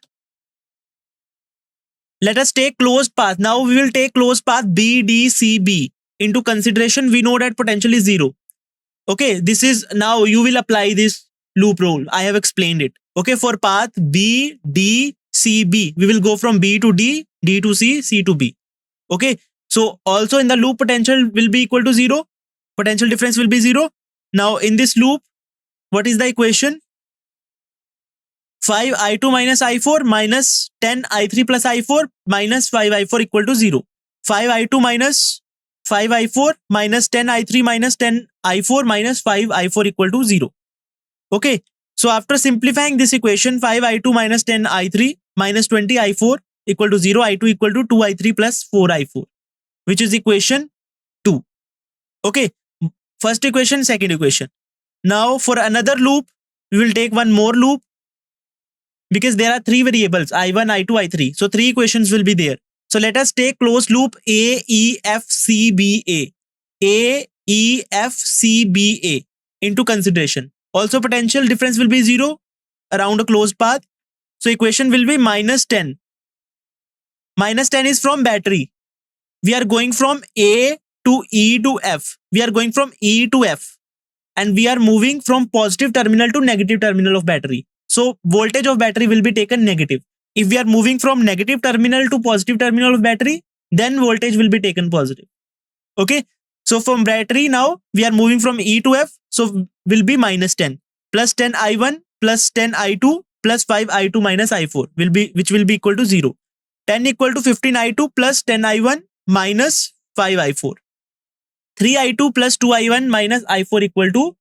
Let us take closed path. Now we will take closed path BDCB into consideration. We know that potential is 0. Okay, this is, now you will apply this loop rule. I have explained it. Okay, for path BDCB, we will go from B to D, D to C, C to B. Okay, so also in the loop, potential will be equal to 0. Potential difference will be 0. Now in this loop, what is the equation? 5 I2 minus I4 minus 10 I3 plus I4 minus 5 I4 equal to 0. 5 I2 minus 5 I4 minus 10 I3 minus 10 I4 minus 5 I4 equal to 0. Okay. So after simplifying this equation, 5 I2 minus 10 I3 minus 20 I4 equal to 0. I2 equal to 2 I3 plus 4 I4, which is equation 2. Okay. First equation, second equation. Now for another loop, we will take one more loop. Because there are 3 variables, I1, I2, I3. So 3 equations will be there. So let us take closed loop AEFCBA. AEFCBA into consideration. Also potential difference will be 0 around a closed path. So equation will be minus 10. Minus 10 is from battery. We are going from A to E to F. We are going from E to F. And we are moving from positive terminal to negative terminal of battery. So voltage of battery will be taken negative. If we are moving from negative terminal to positive terminal of battery, then voltage will be taken positive. Okay. So from battery now we are moving from E to F. So will be minus 10 plus 10 I1 plus 10 I2 plus 5 I2 minus I4 will be, which will be equal to 0. 10 equal to 15 I2 plus 10 I1 minus 5 I4. 3 I2 plus 2 I1 minus I4 equal to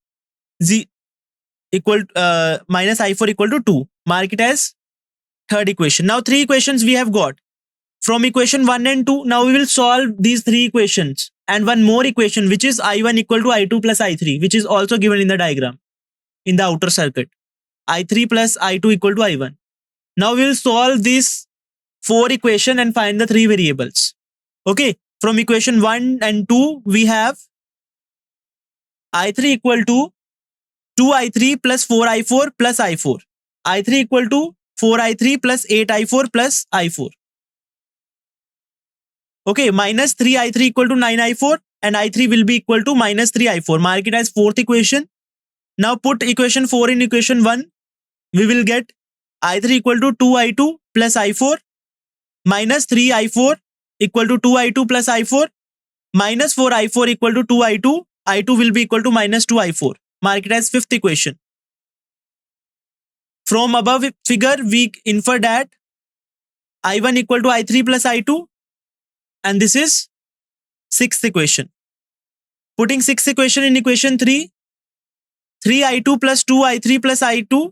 minus I4 equal to 2. Mark it as third equation. Now three equations we have got. From equation 1 and 2, now we will solve these three equations and one more equation, which is I1 equal to I2 plus I3, which is also given in the diagram in the outer circuit. I3 plus I2 equal to I1. Now we will solve these four equation and find the three variables. Okay. From equation 1 and 2, we have I3 equal to 2I3 plus 4I4 plus I4. I3 equal to 4I3 plus 8I4 plus I4. Okay, minus 3I3 equal to 9I4 and I3 will be equal to minus 3I4. Mark it as fourth equation. Now put equation 4 in equation 1. We will get I3 equal to 2I2 plus I4 minus 3I4 equal to 2I2 plus I4 minus 4I4 equal to 2I2. I2 will be equal to minus 2I4. Mark it as fifth equation. From above figure, we infer that I1 equal to I3 plus I2, and this is sixth equation. Putting sixth equation in equation 3, 3I2 plus 2I3 plus I2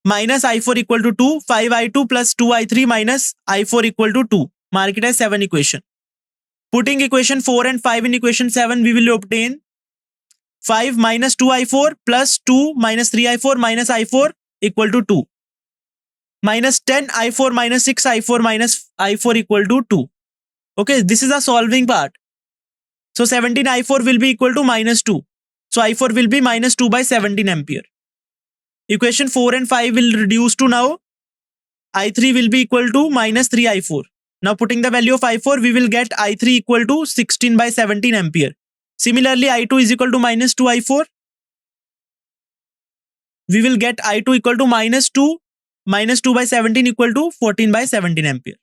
minus I4 equal to 2, 5I2 plus 2I3 minus I4 equal to 2. Mark it as 7 equation. Putting equation 4 and 5 in equation 7, we will obtain 5 minus 2I4 plus 2 minus 3I4 minus I4 equal to 2. Minus 10 I4 minus 6 I4 minus I4 equal to 2. Okay, this is a solving part. So 17 I4 will be equal to minus 2. So I4 will be minus 2 by 17 ampere. Equation 4 and 5 will reduce to now I3 will be equal to minus 3 I4. Now putting the value of I4, we will get I3 equal to 16 by 17 ampere. Similarly, I2 is equal to minus 2 I4. We will get I2 equal to minus 2 by 17 equal to 14 by 17 ampere.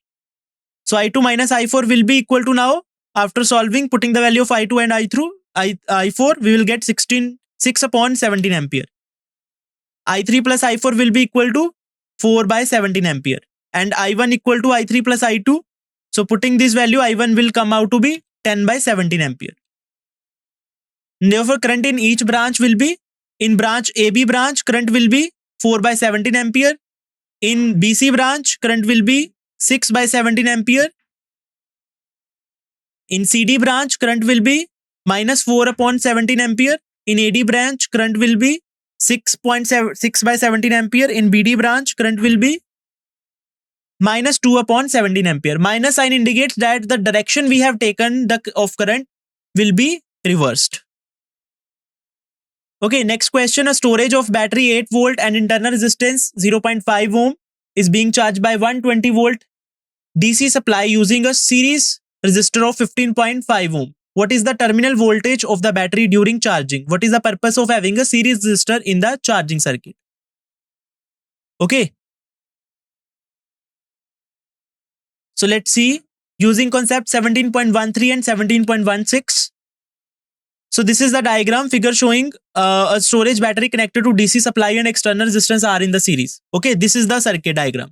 So I2 minus I4 will be equal to now, after solving, putting the value of I2 and I4, we will get 6 upon 17 ampere. I3 plus I4 will be equal to 4 by 17 ampere. And I1 equal to I3 plus I2. So putting this value, I1 will come out to be 10 by 17 ampere. Therefore, current in each branch will be, in branch AB branch, current will be 4 by 17 ampere. In BC branch, current will be 6 by 17 ampere. In CD branch, current will be minus 4 upon 17 ampere. In AD branch, current will be 6 by 17 ampere. In BD branch, current will be minus 2 upon 17 ampere. Minus sign indicates that the direction we have taken of current will be reversed. Okay, next question. A storage of battery 8 volt and internal resistance 0.5 ohm is being charged by 120 volt DC supply using a series resistor of 15.5 ohm. What is the terminal voltage of the battery during charging? What is the purpose of having a series resistor in the charging circuit? Okay. So let's see, using concept 17.13 and 17.16. So this is the diagram figure showing a storage battery connected to DC supply and external resistance are in the series. Okay, this is the circuit diagram.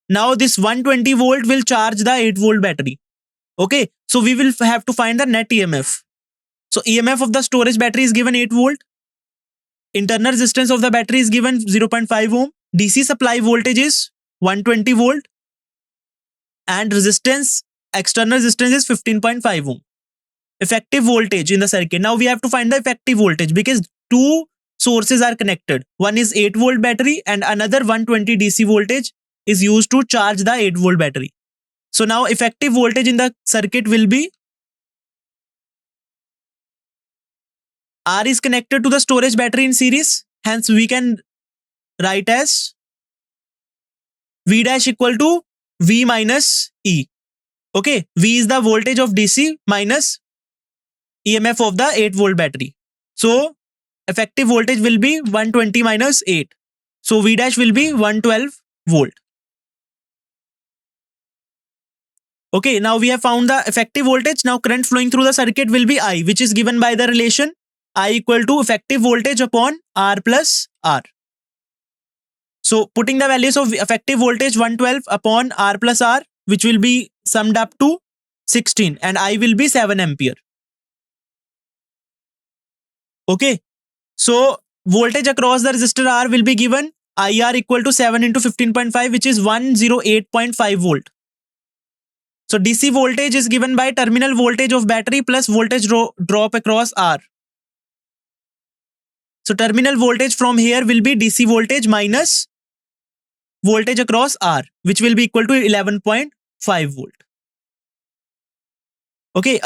Now this 120 volt will charge the 8 volt battery. Okay, so we will have to find the net EMF. So EMF of the storage battery is given 8 volt. Internal resistance of the battery is given 0.5 ohm. DC supply voltage is 120 volt. And resistance, external resistance is 15.5 ohm. Effective voltage in the circuit. Now we have to find the effective voltage because two sources are connected. One is 8 volt battery and another 120 DC voltage is used to charge the 8 volt battery. So now effective voltage in the circuit will be R is connected to the storage battery in series. Hence we can write as V dash equal to V minus E. Okay, V is the voltage of DC minus EMF of the 8 volt battery. So effective voltage will be 120 minus 8. So V dash will be 112 volt. Okay, now we have found the effective voltage. Now current flowing through the circuit will be I, which is given by the relation I equal to effective voltage upon R plus R. So putting the values of effective voltage 112 upon R plus R, which will be summed up to 16, and I will be 7 ampere. Okay, so voltage across the resistor R will be given IR equal to 7 into 15.5, which is 108.5 volt. So DC voltage is given by terminal voltage of battery plus voltage drop across R. So terminal voltage from here will be DC voltage minus voltage across R, which will be equal to 11.5 volt. Okay,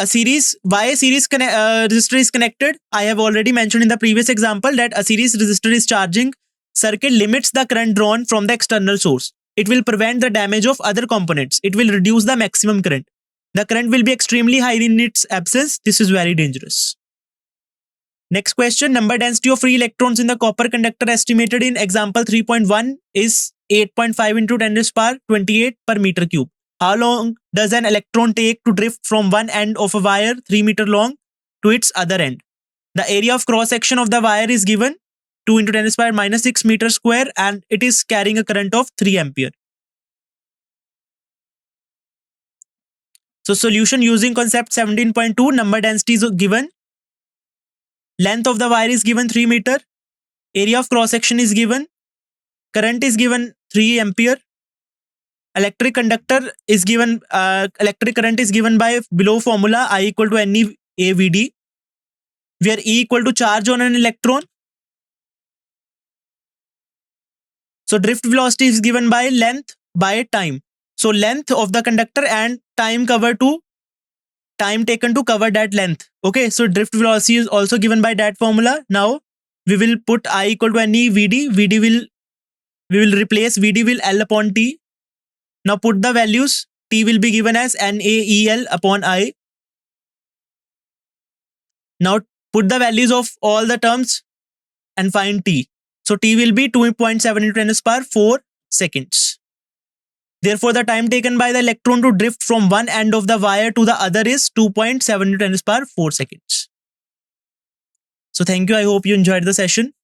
why a series resistor is connected? I have already mentioned in the previous example that a series resistor is charging circuit limits the current drawn from the external source. It will prevent the damage of other components. It will reduce the maximum current. The current will be extremely high in its absence. This is very dangerous. Next question, number density of free electrons in the copper conductor estimated in example 3.1 is 8.5 into 10 raised power 28 per meter cube. How long does an electron take to drift from one end of a wire 3 meter long to its other end? The area of cross section of the wire is given 2 into 10 raised power minus 6 meter square, and it is carrying a current of 3 ampere. So solution using concept 17.2, number density is given. Length of the wire is given 3 meter. Area of cross section is given. Current is given 3 ampere. Electric conductor is given, electric current is given by below formula I equal to NeAVD, where E equal to charge on an electron. So drift velocity is given by length by time. So length of the conductor and time taken to cover that length. Okay, so drift velocity is also given by that formula. Now we will put I equal to NeVD. We will replace VD will L upon T. Now put the values. T will be given as NaEL upon I. Now put the values of all the terms and find T. So T will be 2.7 into 10 raised power 4 seconds. Therefore, the time taken by the electron to drift from one end of the wire to the other is 2.7 into 10 raised power 4 seconds. So thank you. I hope you enjoyed the session.